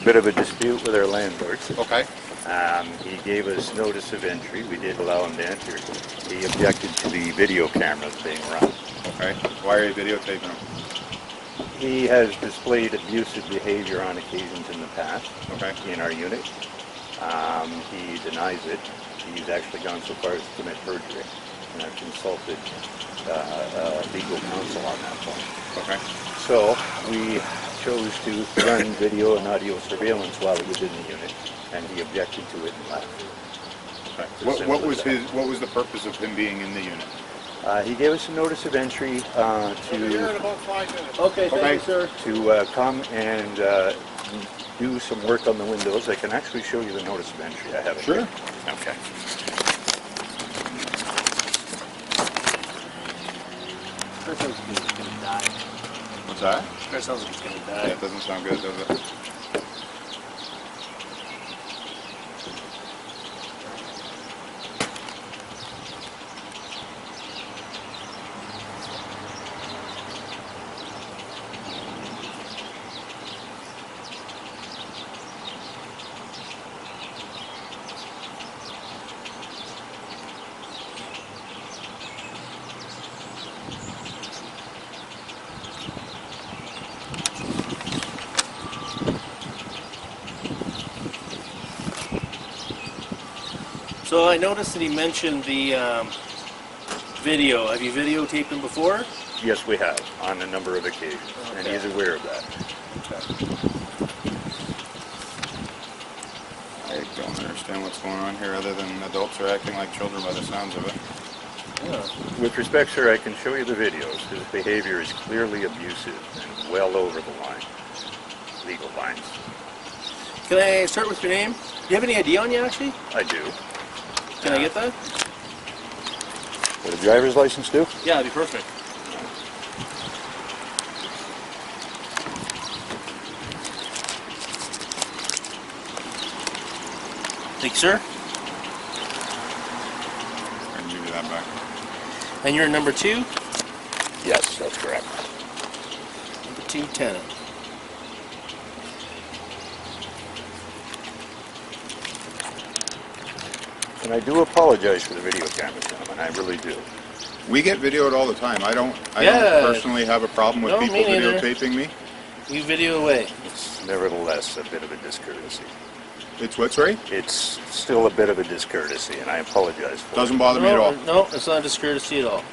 Bit of a dispute with our landlord. Okay. He gave us notice of entry. We did allow him to enter. He objected to the video cameras being run. Okay. Why are you videotaping him? He has displayed abusive behavior on occasions in the past in our unit. He denies it. He's actually gone so far as to commit perjury. And I've consulted legal counsel on that point. Okay. So we chose to run video and audio surveillance while he was in the unit, and he objected to it and left. Okay. What was the purpose of him being in the unit? He gave us a notice of entry Here in about 5 minutes. Okay, thank you, sir. to come and do some work on the windows. I can actually show you the notice of entry. I have it. Sure. Here. Okay. Chris sounds like he's gonna die. What's that? Chris sounds like he's gonna Yeah, die. it doesn't sound good, does it? So I noticed that he mentioned the video. Have you videotaped him before? Yes, we have on a number of occasions, and he's aware of that. I don't understand what's going on here other than adults are acting like children by the sounds of it. Yeah. With respect, sir, I can show you the videos. His behavior is clearly abusive and well over the line, legal lines. Can I start with your name? Do you have any ID on you, actually? I do. Can I get that? What a driver's license do? Yeah, that'd be perfect. Thank you, sir. I can give you that back. And you're number 2? Yes, that's correct. Number 2 tenant. And I do apologize for the video cameras, gentlemen. I really do. We get videoed all the time. I don't Yeah. personally have a problem with No, people me neither. videotaping me. You video away. It's nevertheless a bit of a discourtesy. It's what, sorry? It's still a bit of a discourtesy, and I apologize for Doesn't bother me at all. No, it's not a discourtesy at all.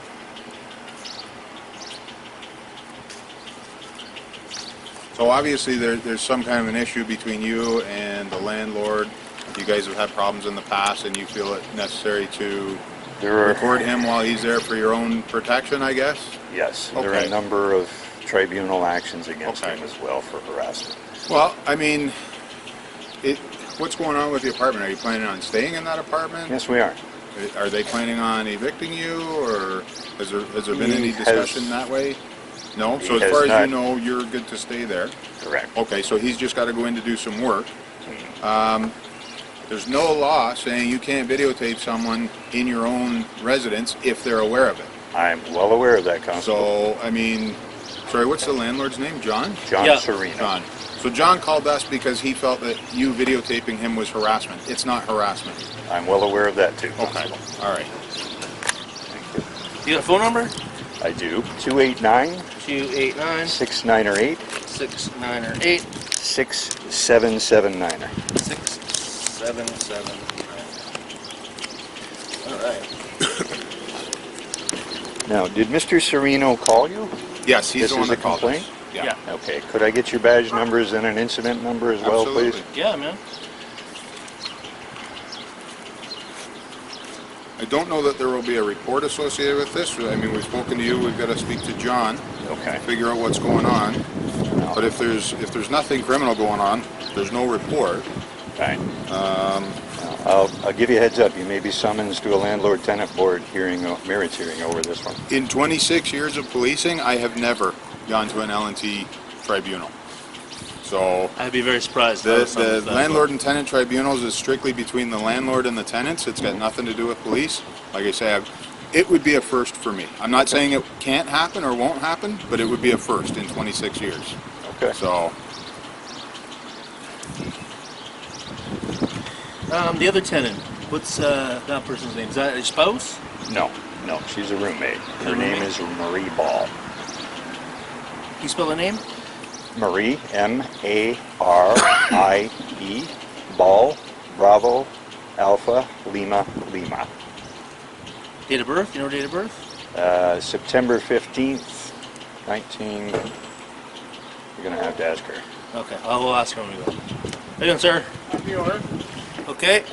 So obviously there's some kind of an issue between you and the landlord. You guys have had problems in the past and you feel it necessary to record him while he's there for your own protection, I guess? Yes, there are a number of tribunal actions against him as well for harassment. Well, I mean, what's going on with the apartment? Are you planning on staying in that apartment? Yes, we are. Are they planning on evicting you, or has there been any discussion that way? No? So as far as you know, you're good to stay there? Correct. Okay, so he's just got to go in to do some work. There's no law saying you can't videotape someone in your own residence if they're aware of it. I'm well aware of that, Constable. So, I mean, sorry, what's the landlord's name? John? John Yeah. Cerino. John. So John called us because he felt that you videotaping him was harassment. It's not harassment. I'm well aware of that too, Okay, Constable. all right. You got a phone number? I do. 289 289 6908 6908 6779. 6779. All right. Now, did Mr. Cerino call you? Yes, he's This the one is a that called complaint? us. Yeah. Okay. Could I get your badge numbers and an incident number as well, Absolutely. please? Yeah, man. I don't know that there will be a report associated with this. I mean, we've spoken to you. We've got to speak to John. Okay. Figure out what's going on. But if there's nothing criminal going on, there's no report. Right. I'll give you a heads up. You may be summoned to a landlord-tenant board merits hearing over this one. In 26 years of policing, I have never gone to an L&T tribunal. So I'd be very surprised. the landlord and tenant tribunals is strictly between the landlord and the tenants. It's got nothing to do with police. Like I say, it would be a first for me. I'm not saying it can't happen or won't happen, but it would be a first in 26 years. Okay. So The other tenant, what's that person's name? Is that his spouse? No, no, she's a roommate. Her name is Marie Ball. Can you spell the name? Marie, M-A-R-I-E, Ball, Bravo, Alpha, Lima, Lima. Date of birth? You know her date of birth? September 15th, 19... You're going to have to ask her. Okay, I'll ask her when we go. How you doing, sir? Happy order? Okay.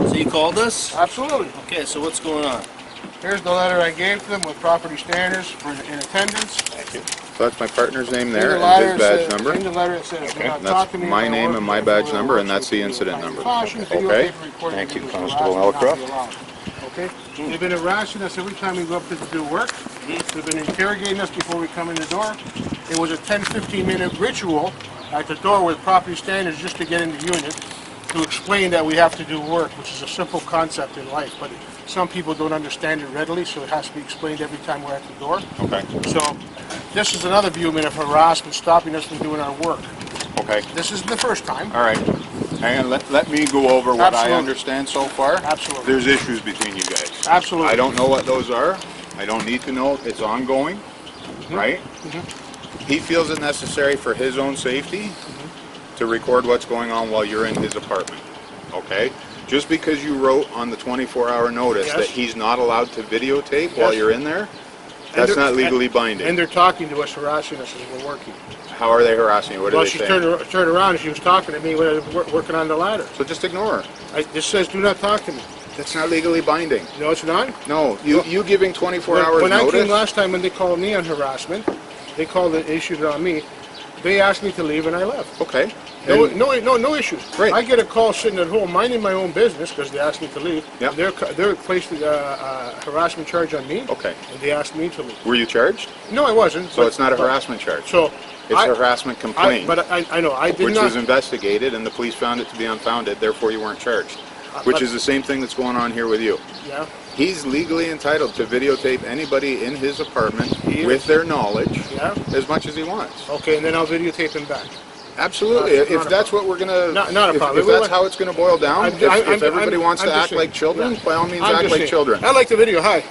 So you called us? Absolutely. Okay, so what's going on? Here's the letter I gave to them with property standards for in attendance. Thank you. So that's my partner's name In there the and letter his it badge says- number. In the letter it says, do not And talk to that's me my about name work and my before badge it number, and works that's the with you. incident number. Caution, Okay. videotape and recording Thank you, videos Constable harassment not Elcroft. be allowed. Okay? They've been harassing us every time we go up to do work. They've been interrogating us before we come in the door. It was a 10-15 minute ritual at the door with property standards just to get in the unit to explain that we have to do work, which is a simple concept in life, but some people don't understand it readily, so it has to be explained every time we're at the door. Okay. So this is another viewment of harassment stopping us from doing our work. Okay. This isn't the first time. All right. Hang on. Let me go over what I Absolutely. understand so far. Absolutely. There's issues between you guys. Absolutely. I don't know what those are. I don't need to know. It's ongoing, right? He feels it necessary for his own safety to record what's going on while you're in his apartment. Okay? Just because you wrote on the 24-hour notice Yes. that he's not allowed to videotape while Yes. you're in there, that's they're- not legally binding. And they're talking to us, harassing us as we're working. How are they harassing you? What Well, are they she saying? turned around and she was talking to me when I was working on the ladder. So just ignore her. This says, do not talk to me. That's not legally binding. No, it's not. No, you giving 24 hours When I notice. came last time when they called me on harassment, they called it, issued it on me. They asked me to leave and I left. Okay. No, And- no issues. Right. I get a call sitting at home minding my own business because they asked me to leave. Yep. They're placed a harassment charge on me. Okay. And they asked me to leave. Were you charged? No, I wasn't. So it's not a harassment charge. So It's a harassment complaint, But I know I did which not. was investigated, and the police found it to be unfounded. Therefore, you weren't charged. Which but- is the same thing that's going on here with you. Yeah. He's legally entitled to videotape anybody in his apartment He with is. their knowledge Yeah. as much as he wants. Okay, and then I'll videotape him back. Absolutely. Not a If that's what we're gonna, Not a problem. If that's how it's gonna boil down, if everybody wants I'm to just act saying. like children, Yeah. by all means I'm act just like saying. children. I like the video. Hi,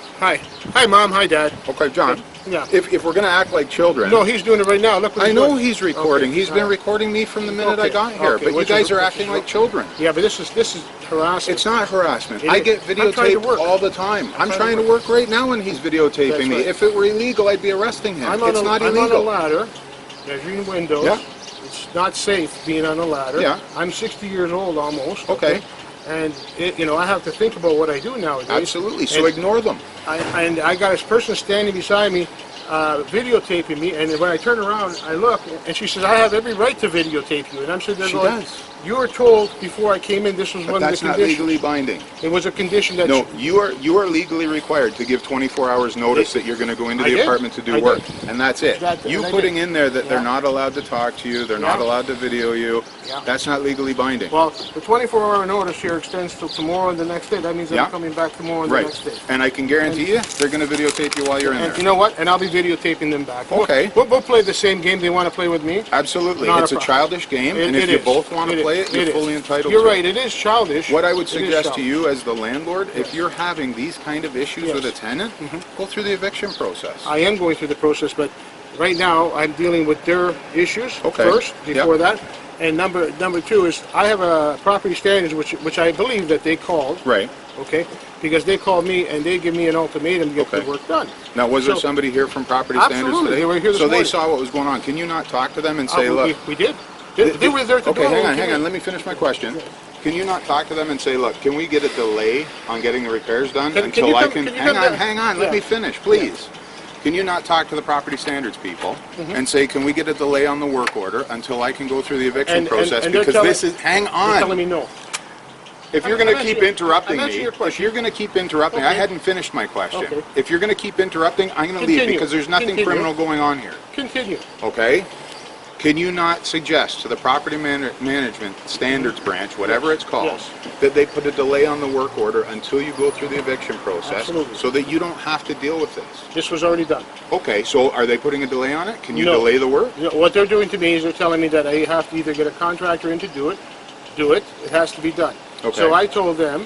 Mom. Hi, Dad. Okay, John. Yeah. If we're gonna act like children, No, he's doing it right now. Look what I he's know doing. he's recording. Okay, He's all been right. recording me from the minute I Okay, got here. okay, But you which guys is- are which acting is- like children. Yeah, but this is harassment. It's not harassment. It I is. get I'm trying to videotaped work. all the time. I'm trying trying to to work right now when he's videotaping That's me. right. If it were illegal, I'd be arresting him. I'm on It's a, not I'm on a illegal. ladder, measuring windows. Yeah. It's not safe being on a ladder. Yeah. I'm 60 years old almost. Okay. And I have to think about what I do nowadays. Absolutely. So And ignore them. I got this person standing beside me, videotaping me, and when I turn around, I look, and she says, I have every right to videotape you. And I'm sitting there She going, does. you were told before I came in this was But one of that's the not conditions. legally binding. It was a condition that No, you are legally required to give 24 hours notice that you're going to go into I the did. apartment to do I did. work, and that's it. And You I putting did. in there that they're Yeah. not allowed to talk to you, they're not Yeah. allowed to video you. Yeah. That's not legally binding. Well, the 24-hour notice here extends till tomorrow and the next day. That means Yeah. I'm coming back tomorrow and Right. the next day. And I can guarantee you, they're going to videotape you while you're in And there. you know what? And I'll be videotaping them back. Okay. We'll play the same game they want to play with me. Absolutely. Not a It's a problem. childish game, and if It you is. both want to It play is. it, you're It is. fully entitled You're to right. it. It is childish. What I would It is suggest to childish. you as the landlord, if you're having these kind of issues Yes. with a tenant, go through the eviction process. I am going through the process, but right now I'm dealing with their issues Okay. first, before Yep. that. And number two is I have a property standards which I believe that they called, Right. okay? Because they called me and they give me an ultimatum to get Okay. the work done. Now, was there So- somebody here from Property Standards Absolutely. today? They were here this so they morning. saw what was going on. Can you not talk to them and say, look, we did. They were there to okay, do it. hang on. Let me finish my question. Can you not talk to them and say, look, can we get a delay on getting the repairs done Can until you I come- can? can you Hang come on, down? hang on. Let Yeah. me finish, please. Can you not talk to the Property Standards people and say, can we get a delay on the work order until I can go through the eviction And- process? and they're because telling- this is, hang They're on. telling me no. If you're I'm going to keep answering- interrupting I'm me, answering your if question. you're going to keep interrupting, I Okay. hadn't finished my question. Okay. If you're going to keep interrupting, I'm going to leave Continue. because there's nothing Continue. criminal going on here. Continue. Okay? Can you not suggest to the Property Management Standards Branch, whatever it's called, Yes. that they put a delay on the work order until you go through the eviction process Absolutely. so that you don't have to deal with this? This was already done. Okay, so are they putting a delay on it? Can you No. delay the work? You know, what they're doing to me is they're telling me that I have to either get a contractor in to do it, do it, it has to be done. Okay. So I told them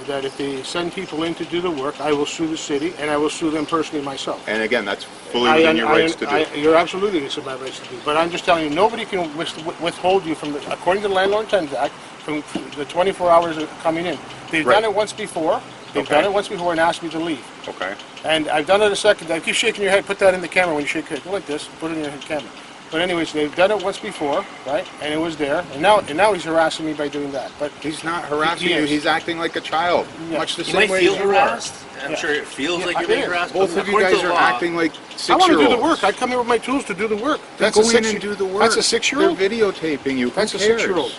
that if they send people in to do the work, I will sue the city and I will sue them personally myself. And again, that's fully within your rights to do. You're absolutely within my rights to do. But I'm just telling you, nobody can withhold you from, according to the Landlord and Tenant Act, from the 24 hours of coming in. They've Right. done it once before. They've Okay. done it once before and asked me to leave. Okay. And I've done it a second. I keep shaking your head. Put that in the camera when you shake your head. Go like this. Put it in your camera. But anyways, they've done it once before, right? And it was there. And now he's harassing me by doing that. But He's not harassing He you. is. He's acting like a child, Yeah. much the You same might way feel as you are. harassed. I'm Yeah. sure it feels like Yeah, you're being it is. harassed. Both but of you according guys to are the law, acting like I want to do the six-year-olds. work. I come here with my tools to do the work. Then That's a go in six- and do the work. That's a 6-year-old. They're videotaping you. Who That's a cares? 6-year-old.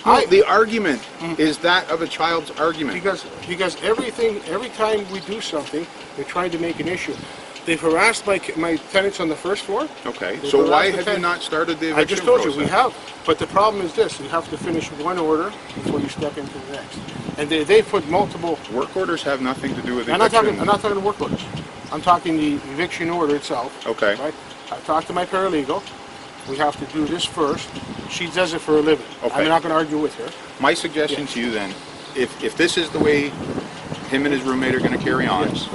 No, the argument is that of a child's argument. Because every time we do something, they're trying to make an issue. They've harassed my tenants on the first floor. Okay, They've so why harassed the have you tenant. not started the I eviction just told you, process? we have. But the problem is this, you have to finish one order before you step into the next. And they put multiple, Work orders have nothing to do with I'm not eviction. talking work orders. I'm talking the eviction order itself. Okay. Right? I talked to my paralegal. We have to do this first. She does it for a living. Okay. I'm not going to argue with her. My suggestion to you then, if this is the way him and his roommate are going to carry on, Yes.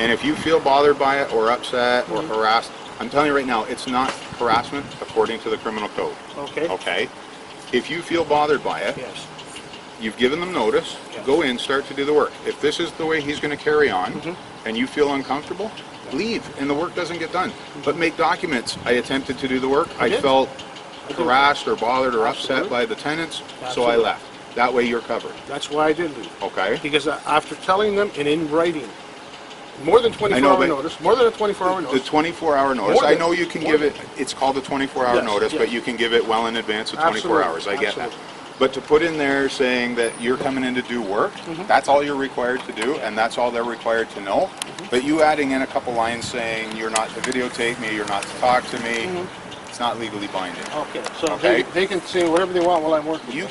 and if you feel bothered by it or upset or harassed, I'm telling you right now, it's not harassment according to the criminal code. Okay? Okay? If you feel bothered by it, Yes. you've given them notice, Yes. go in, start to do the work. If this is the way he's going to carry on, Mm-hmm. and you feel uncomfortable, leave, and the work doesn't get done. But make documents. I attempted to do the work. I did. felt did. harassed or bothered or upset Absolutely. by the tenants, so I Absolutely. left. That way you're covered. That's why I did leave. Okay? Because after telling them and in writing, more than 24 I know, hour but notice, more than a 24-hour The notice. 24-hour notice, More I than- know you can more give than- it, it's called a 24-hour Yes, notice, yes. but you can give it well in advance of 24 Absolutely, hours. I get that. absolutely. But to put in there saying that you're coming in to do work, that's all you're required to do, and that's all they're required to know. But you adding in a couple lines saying you're not to videotape me, you're not to talk to me, it's not legally binding. Okay, so Okay. they can say whatever they want while I'm working. You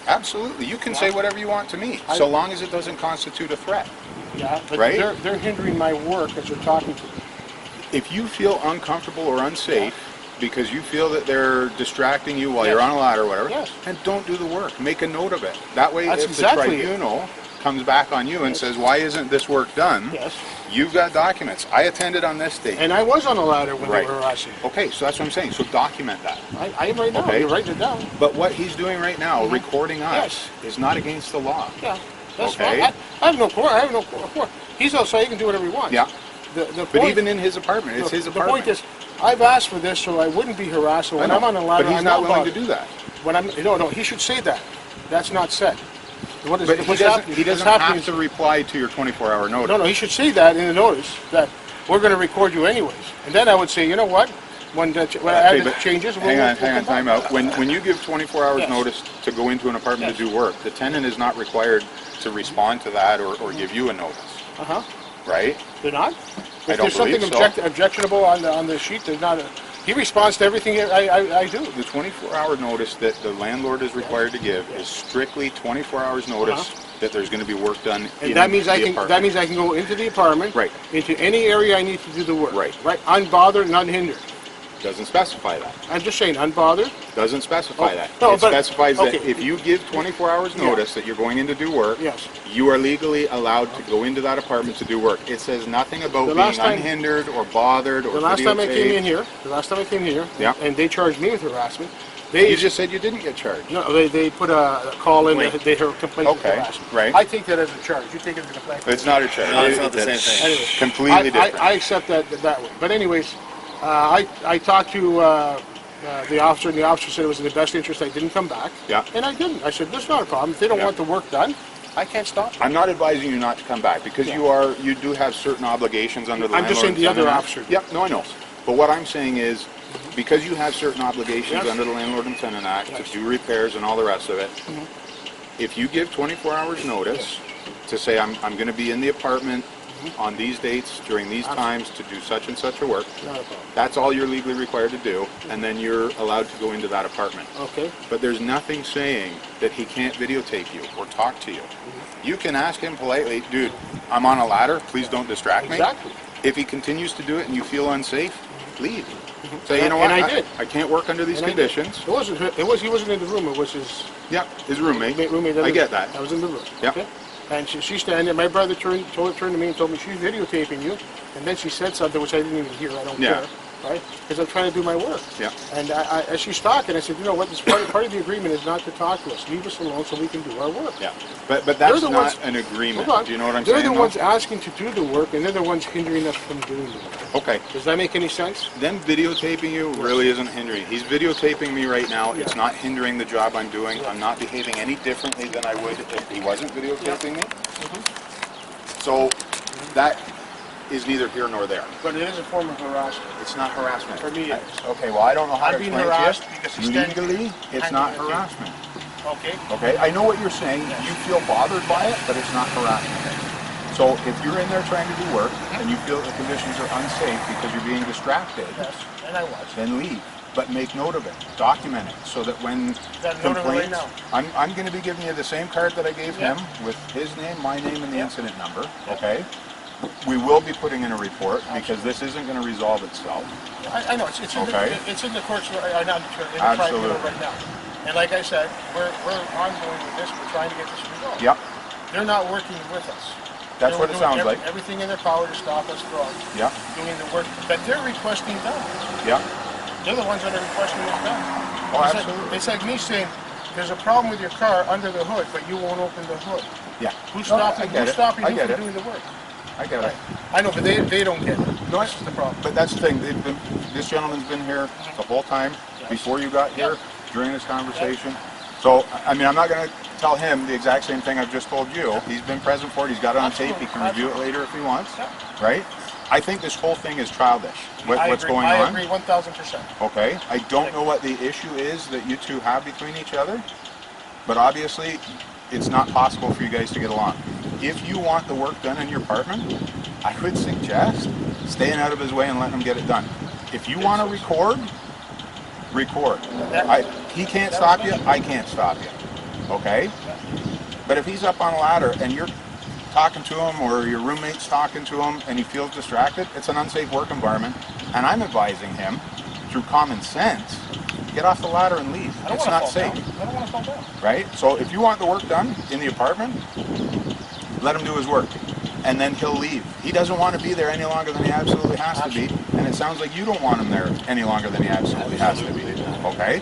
absolutely, you can say whatever you want to me, so long as it doesn't constitute a threat. Yeah, but Right? they're hindering my work as they're talking to me. If you feel uncomfortable or unsafe because you feel that they're distracting you while Yes. you're on a ladder or whatever, Yes. then don't do the work. Make a note of it. That way, That's if exactly the it. tribunal comes back on you and says, why isn't this work done? Yes. You've got documents. I attended on this date. And I was on a ladder when Right. they were harassing me. Okay, so that's what I'm saying. So document that. I am right now. Okay. You're writing it down. But what he's doing right now, recording us, Yes. is not against the law. Yeah, that's Okay. fine. I have no court. I have no court. He's outside. He can do whatever he wants. Yeah. The But point, even in his apartment, it's his the apartment. point is, I've asked for this so I wouldn't be harassed. So I when know, I'm on a ladder, but he's I'm not willing to bothered. do that. When I'm no, he should say that. That's not said. What is But he what's doesn't, happening? he what's doesn't happening have to reply to your 24-hour notice. No, he should say that in the notice that we're going to record you anyways. And then I would say, you know what? When I Okay, add the but changes, hang on, come time back. out. When you give 24 hours Yes. notice to go into an apartment Yes. to do work, the tenant is not required to respond to that or give you a notice, Uh-huh. right? They're not? I If don't there's something believe so. objectionable on the sheet, there's not. He responds to everything I do. The 24-hour notice that the landlord is required to give is strictly 24 hours notice that there's going to be work done And in that means the I can apartment. go into the apartment, Right. into any area I need to do the work. Right. Right. Unbothered and unhindered. Doesn't specify that. I'm just saying, unbothered. Doesn't specify Oh, that. no, It but- specifies that okay. if you give 24 hours notice that you're going in to do work, Yes. you are legally allowed to go into that apartment to do work. It says nothing about The being last time- unhindered or bothered or The last time I came in videotaped. here, Yeah. and they charged me with harassment. You just said you didn't get charged. No, they put a call in. Complaint. They heard complaint of Okay, harassment. right. I take that as a charge. You take it as a complaint. It's not a charge. No, it's not the That's same thing. Anyway, Completely different. I accept that way. But anyways, I talked to the officer, and the officer said it was in the best interest I didn't come back. Yeah. And I didn't. I said, "There's not a problem. If they don't Yeah. want the work done, I can't stop them." I'm not advising you not to come back because Yeah. you do have certain obligations under the I'm just Landlord saying the and other Tenant officer Act. did. Yeah, no, I know. But what I'm saying is, because you have certain obligations Yes. under the Landlord and Tenant Act Yes. to do repairs and all the rest of it, if you give 24 hours notice to say I'm going to be in the apartment on these dates during these times to do such and such a work, Not a problem. that's all you're legally required to do, and then you're allowed to go into that apartment. Okay. But there's nothing saying that he can't videotape you or talk to you. You can ask him politely, dude, I'm on a ladder, please don't distract me. Exactly. If he continues to do it and you feel unsafe, leave. Say, you know what? And I did. I can't work under these And I did. conditions. He wasn't in the room. It was his Yeah, his roommate. roommate. I get that. I was in the room. Yeah. Okay. And she's standing there. My brother turned to me and told me she's videotaping you. And then she said something which I didn't even hear. I don't Yeah. care, right? Because I'm trying to do my work. Yeah. And as she's talking, I said, you know what? This part of the agreement is not to talk to us. Leave us alone so we can do our work. Yeah. But that's the not ones- an agreement. Hold on. Do you know what I'm they're saying? the though? ones asking to do the work, and they're the ones hindering us from doing the work. Okay. Does that make any sense? Them videotaping you really isn't hindering. He's videotaping me right now. It's not hindering the job I'm doing. I'm not behaving any differently than I would if he wasn't videotaping me. So that is neither here nor there. But it is a form of harassment. It's not harassment. For me, it is. Okay, well, I don't know how I'm to being explain harassed it because to he's you. standing- Legally, it's hanging not with you. harassment. Okay. Okay, I know what you're saying. You feel bothered by it, but it's not harassment. So if you're in there trying to do work and you feel the conditions are unsafe because you're being distracted, Yes, and I was. then leave. But make note of it. Document it so that when Got a note of it right complaints, I'm going to be giving you the same card that I gave him with his name, my name, and the incident number. Okay. We will be putting in a report because this isn't going to resolve itself. I know it's in Okay. it's in the courts right now, in the Absolutely. tribunal right now. And like I said, we're ongoing with this. We're trying to get this resolved. Yep. They're not working with us. That's They're what it doing sounds like. Everything in their power to stop us from Yep. doing the work that they're requesting done. Yep. They're the ones that are requesting it done. Oh, It's absolutely. it's like me saying, there's a problem with your car under the hood, but you won't open the hood. Yeah. Who's No, stopping, I get who's it. stopping I you get from it. doing the work? I get it. I know, but they don't get it. No, This is the problem. But that's the thing. This gentleman's been here the whole time before you got here, during this conversation. So, I mean, I'm not going to tell him the exact same thing I've just told you. He's been present for it. He's got it on tape. He can review it later if he wants. Right? I think this whole thing is childish. What's going on? I agree 1,000%. Okay. I don't know what the issue is that you two have between each other, but obviously it's not possible for you guys to get along. If you want the work done in your apartment, I would suggest staying out of his way and letting him get it done. If you want to record, record. He can't stop you, I can't stop you. Okay? But if he's up on a ladder and you're talking to him or your roommate's talking to him and he feels distracted, it's an unsafe work environment. And I'm advising him, through common sense, get off the ladder and leave. It's not safe. I don't want to fall down. Right? So if you want the work done in the apartment, let him do his work. And then he'll leave. He doesn't want to be there any longer than he absolutely has to be. And it sounds like you don't want him there any longer than he absolutely has to be. Okay?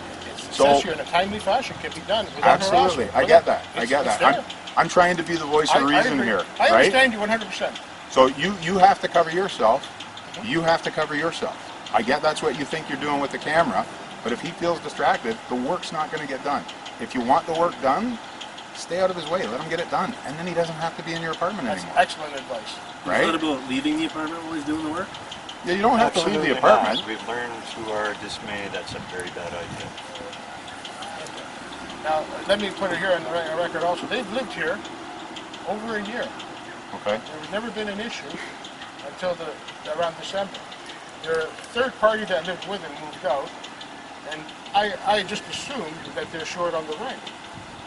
So in a timely fashion can be done without Absolutely. harassment. I get that. I It's get that. there. I'm trying to be the voice of reason agree. here. I Right? understand you 100%. So you have to cover yourself. You have to cover yourself. I get that's what you think you're doing with the camera, but if he feels distracted, the work's not going to get done. If you want the work done, stay out of his way. Let him get it done, and then he doesn't have to be in your apartment That's anymore. excellent advice. Right? Is that about leaving the apartment while he's doing the work? Yeah, you don't have to leave Absolutely the apartment. not. We've learned to our dismay that's a very bad idea. Now, let me put it here on the record also. They've lived here over a year. Okay. There's never been an issue until around December. Their third party that lived with him moved out, and I just assumed that they're short on the rent.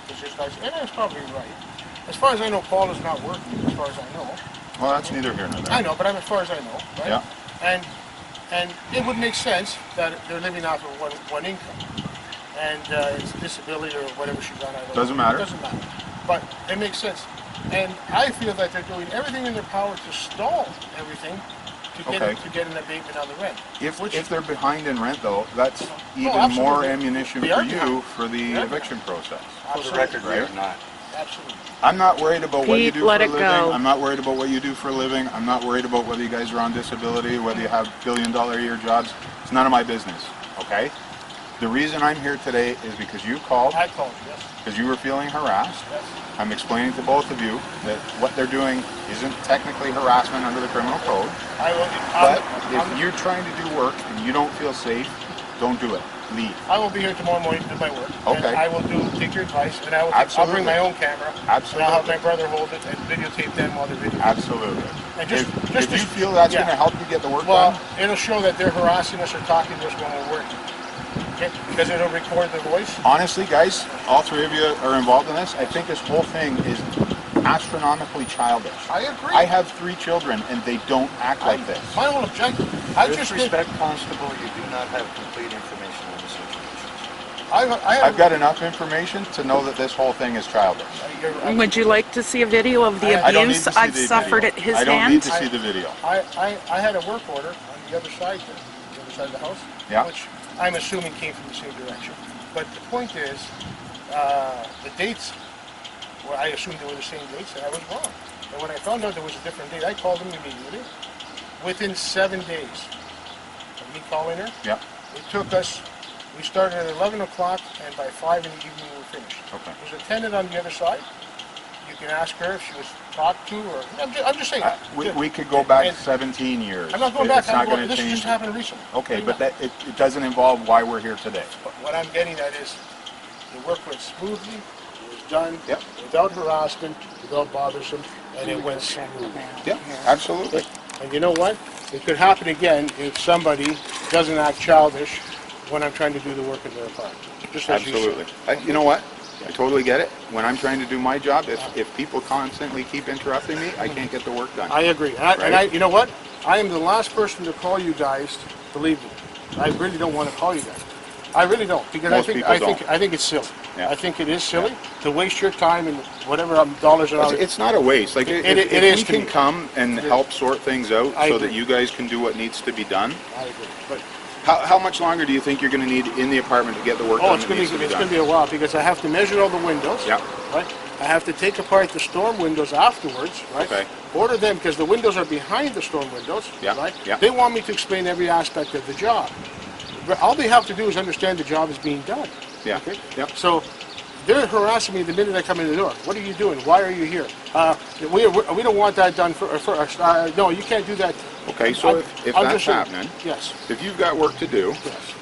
It's just nice, and it's probably right. As far as I know, Paul is not working, as far as I know. Well, that's neither here nor there. I know, but as far as I know, right? Yeah. And it would make sense that they're living off of one income. And it's disability or whatever she's on. I don't Doesn't know. matter. It doesn't matter. But it makes sense. And I feel that they're doing everything in their power to stall everything to get an abatement on the rent. If they're behind in rent, though, that's even absolutely. more ammunition They for are you behind. for the They are eviction process. For the record, we are not. Absolutely. I'm not worried about what you Pete, do let for a it living. go. I'm not worried about what you do for a living. I'm not worried about whether you guys are on disability, whether you have billion-dollar-a-year jobs. It's none of my business, okay? The reason I'm here today is because you called, I called, yes. because you were feeling harassed. Yes. I'm explaining to both of you that what they're doing isn't technically harassment under the criminal code. I will, But if you're trying to do work and you don't feel safe, don't do it. Leave. I will be here tomorrow morning to do my work. Okay. And I will take your advice, and I'll Absolutely. bring my own camera. Absolutely. And I'll have my brother hold it and videotape them while they're videotaping. Absolutely. And If you feel that's yeah. going to help you get the work Well, done, it'll show that they're harassing us or talking to us when we're working. Okay? Because it'll record the voice. honestly, guys, all three of you are involved in this. I think this whole thing is astronomically childish. I agree. I have 3 children and they don't act like this. My whole objective. I With just respect, Constable, you do not have complete information on the situation. I've got enough information to know that this whole thing is childish. Would you like to see a video of the I don't need abuse to see I've the suffered video. at his I don't need hands? to see the video. I had a work order on the other side there, the other side of the house, Yeah. which I'm assuming came from the same direction. But the point is, the dates, well, I assumed they were the same dates, and I was wrong. And when I found out there was a different date, I called them immediately. Within 7 days of me calling her, Yeah. it took us, we started at 11 o'clock, and by 5 in the evening we were finished. Okay. There's a tenant on the other side. You can ask her if she was talked to, or, I'm just saying. We could go back And 17 years. I'm not going back, It's not going to this change. just happened recently. Okay, but that it doesn't involve why we're here today. But what I'm getting at is, the work went smoothly, it was done Yep. without harassment, without bothersome, and it went smoothly. Yeah, absolutely. And you know what? It could happen again if somebody doesn't act childish when I'm trying to do the work in their apartment. Just as you said. Absolutely. You know what? I totally get it. When I'm trying to do my job, if people constantly keep interrupting me, I can't get the work done. I agree. You know what? I am the last person to call you guys, believe me. I really don't want to call you guys. I really don't, because Most people don't. I think it's silly. Yeah. I think it is silly to waste your time and whatever dollars and hours. It's not a waste. Like It if is we to can me. come and help sort things out I so agree. that you guys can do what needs to be done. I agree. But How much longer do you think you're going to need in the apartment to get the work done it's that going needs to be to done? be a while, because I have to measure all the windows. Yeah. Right. I have to take apart the storm windows afterwards. Right. Okay. Order them because the windows are behind the storm windows. Yeah, Right. yeah. They want me to explain every aspect of the job. But all they have to do is understand the job is being done. Yeah. Okay? Yep. So they're harassing me the minute I come in the door. What are you doing? Why are you here? We don't want that done first. No, you can't do that. Okay, so if I'm that's just saying. happening, Yes. if you've got work to do, Yes.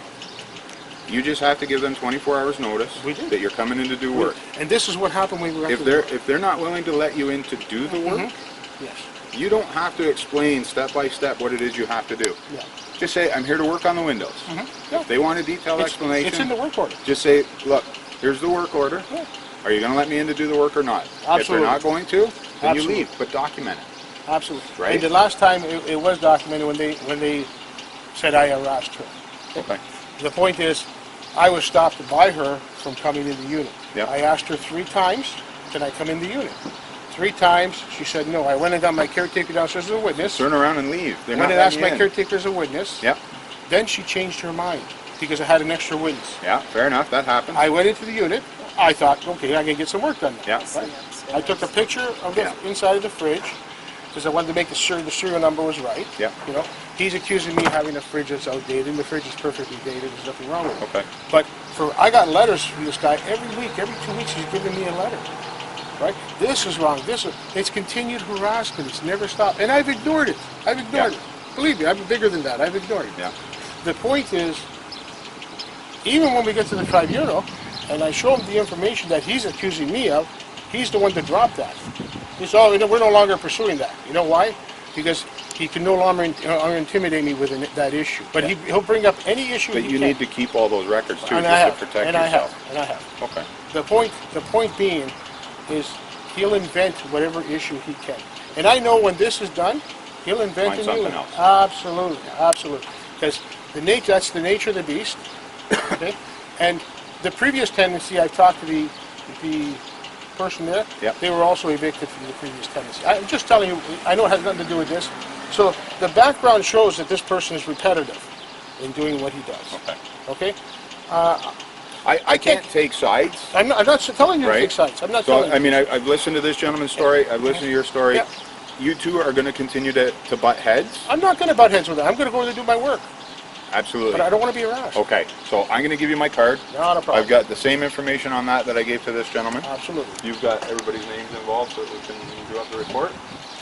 you just have to give them 24 hours notice We do. that you're coming in to do work. And this is what happened when we were. If they're not willing to let you in to do the work, Yes. you don't have to explain step by step what it is you have to do. Yeah. Just say, I'm here to work on the windows. Yeah. If they want a detailed explanation, It's in the work order. just say, look, here's the work order. Yeah. Are you going to let me in to do the work or not? If Absolutely. they're not going to, then you Absolutely. leave, but document it. Absolutely. Right. And the last time it was documented when they said I harassed her. Okay. The point is, I was stopped by her from coming in the unit. Yep. I asked her 3 times, can I come in the unit? 3 times, she said no. I went and got my caretaker downstairs as a witness. Turn around and leave. They're Went not and asked letting my you in. caretaker as a witness. Yep. Then she changed her mind because I had an extra witness. Yeah, fair enough. That happens. I went into the unit. I thought, okay, I can get some work done now. Yeah. Right? I took a picture of the Yeah. inside of the fridge because I wanted to make sure the serial number was right. Yeah. You know, he's accusing me of having a fridge that's outdated, and the fridge is perfectly dated. There's nothing wrong with it. Okay. But I got letters from this guy every week. Every 2 weeks, he's giving me a letter. Right? This is wrong. It's continued harassment. It's never stopped, and I've ignored it. I've ignored Yeah. it. Believe me, I'm bigger than that. I've ignored it. Yeah. The point is, even when we get to the tribunal, and I show him the information that he's accusing me of, he's the one that dropped that. He's we're no longer pursuing that. You know why? Because he can no longer intimidate me with that issue. But he'll bring up any issue But he you can. need to keep all those records too, And just I have, to protect and I yourself. have, and I have. Okay. The point being is he'll invent whatever issue he can. And I know when this is done, he'll invent Find a new something one. else. Absolutely, absolutely. Because that's the nature of the beast. Okay? And the previous tenancy, I talked to the person there. Yep. They were also evicted from the previous tenancy. I'm just telling you, I know it has nothing to do with this. So the background shows that this person is repetitive in doing what he does. Okay. Okay? I can't take sides. I'm not telling you to Right. take sides. I'm not So, telling you. I mean, I've listened to this gentleman's story. I've listened to your story. Yeah. You two are going to continue to butt heads? I'm not going to butt heads with that. I'm going to go in and do my work. Absolutely. But I don't want to be harassed. Okay, so I'm going to give you my card. Not a problem. I've got the same information on that I gave to this gentleman. Absolutely. You've got everybody's names involved so that we can do up the report.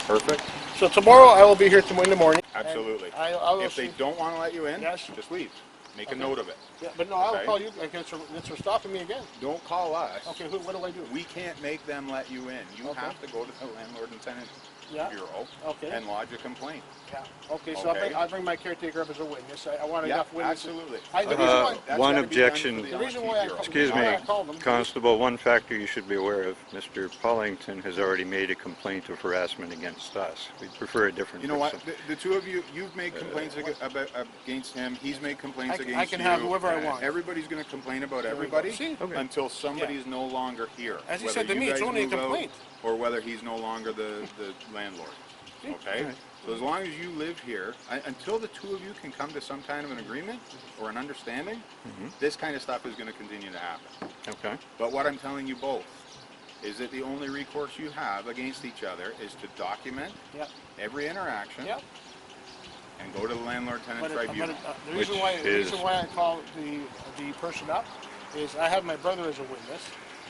Perfect. So tomorrow I will be here in the morning. Absolutely. I will If they see. don't want to let you in, Yes. just leave. Make Okay. a note of it. Yeah, but no, I'll Okay. call you. Thanks for stopping me again. Don't call us. Okay, what do I do? We can't make them let you in. You Okay. have to go to the landlord and tenant Yeah. Bureau Okay. and lodge a complaint. Yeah. Okay, so Okay. I'll bring my caretaker up as a witness. I want Yeah, enough witnesses. absolutely. The reason why, That's One gotta be done objection. for the The reason LNT why I Bureau. called- Excuse Why me, I called them? Constable, one factor you should be aware of, Mr. Pullington has already made a complaint of harassment against us. We prefer a different You know what? person. The two of you, you've made complaints against him. He's made complaints I against can you. have whoever I want. Everybody's going to complain about we go. everybody See? Okay. until somebody's no longer here. As he Whether said to you me, it's guys only a move out complaint. or whether he's no longer the landlord. Okay? Alright. So as long as you live here, until the two of you can come to some kind of an agreement or an understanding, this kind of stuff is going to continue to happen. Okay. But what I'm telling you both is that the only recourse you have against each other is to document Yep. every interaction Yep. and go to the landlord-tenant But, tribunal. the reason Which why the is- reason why I called the person up is I have my brother as a witness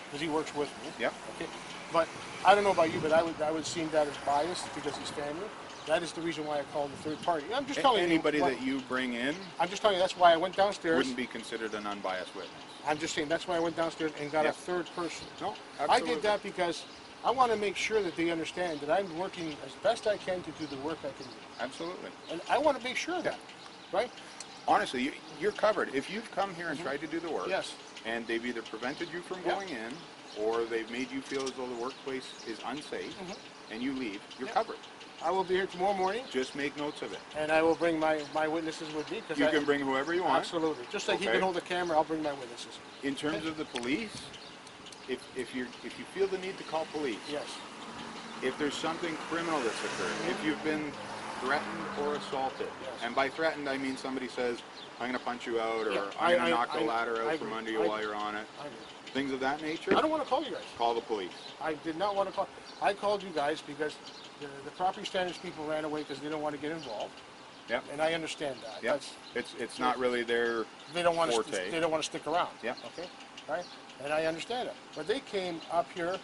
because he works with me. Yep. Okay. But I don't know about you, but I would seem that as biased because he's family. That is the reason why I called the third party. I'm just telling Anybody you. that you bring in I'm just telling you that's why I went downstairs. wouldn't be considered an unbiased witness. I'm just saying that's why I went downstairs and got Yep. a third person. No, I absolutely. did that because I want to make sure that they understand that I'm working as best I can to do the work I can do. Absolutely. And I want to make sure of that, right? Honestly, you're covered. If you've come here and tried to do the work, Yes. and they've either prevented you from Yep. going in, or they've made you feel as though the workplace is unsafe, and you leave, you're Yep. covered. I will be here tomorrow morning, Just make notes of it. and I will bring my witnesses with me. You can bring whoever you want. Absolutely. Just like he Okay. can hold the camera, I'll bring my witnesses. In terms of the police, if you feel the need to call police, Yes. if there's something criminal that's occurred, if you've been threatened or assaulted, Yes. and by threatened I mean somebody says, I'm going to punch you out, or Yeah, I'm going I- to knock the I- ladder I out from agree. under you I while agree. you're on it, I agree. things of that nature, I don't want to call you guys. call the police. I did not want to call. I called you guys because the property standards people ran away because they don't want to get involved, Yep. and I understand that. Yep. It's not really their They don't want to. forte. They don't want to stick around. Yeah. Okay. Right. And I understand that. But they came up here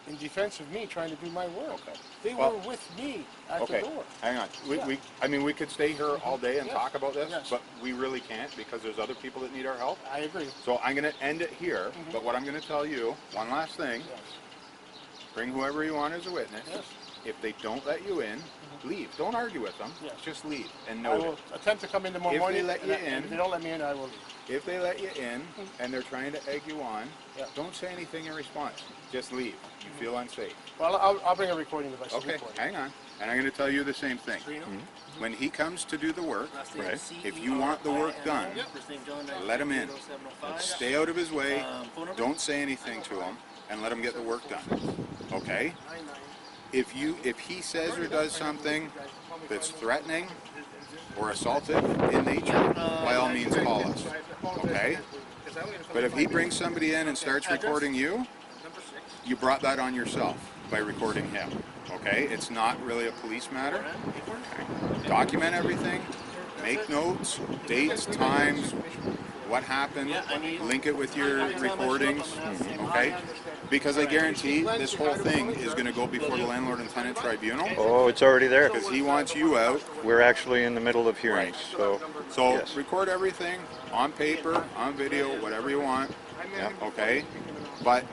in defense of me trying to do my work. Okay. They Well, were with me at Okay, the door. hang on. Yeah. I mean, we could stay here all day and Yes. talk about this, Yes. but we really can't because there's other people that need our help. I agree. So I'm going to end it here, but what I'm going to tell you, one last thing, Yes. bring whoever you want as a witness. Yes. If they don't let you in, leave. Don't argue with them. Yes. Just leave and I note will it. attempt to come in tomorrow If they morning. let and you and in- if they don't let me in, I will leave. If they let you in and they're trying to egg you on, Yeah. don't say anything in response. Just leave. You feel unsafe. Well, I'll bring a recording device. to Okay, record it. hang on. And I'm going to tell you the same thing. Cerino? When he comes to do the work, Right. if you want the work done, let him in. Stay out of his way. Don't say anything to him, and let him get the work done. Okay? If he says or does something that's threatening or assaultive in nature, by all means call us. Okay? But if he brings somebody in and starts recording you, you brought that on yourself by recording him. Okay? It's not really a police matter. Document everything. Make notes, dates, times, what happened. Link it with your recordings. Okay? Because I guarantee this whole thing is going to go before the landlord and tenant tribunal. Oh, it's already there. Because he wants you out. We're actually in the middle of hearings, so yes. Record everything on paper, on video, whatever you want. Yeah. Okay? But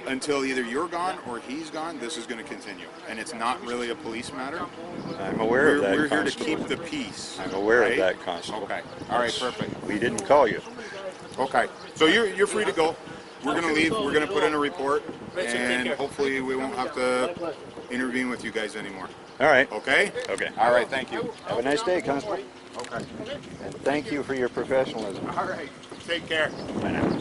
until either you're gone or he's gone, this is going to continue. And it's not really a police matter. I'm aware of that, We're here to Constable. keep the peace. I'm aware right? of that, Constable. Okay. All right, perfect. We didn't call you. Okay. So you're free to go. We're going to leave. We're going to put in a report. And hopefully we won't have to intervene with you guys anymore. All right. Okay? Okay. All right. Thank you. Have a nice day, Constable. Okay. And thank you for your professionalism. All right. Take care. Bye now.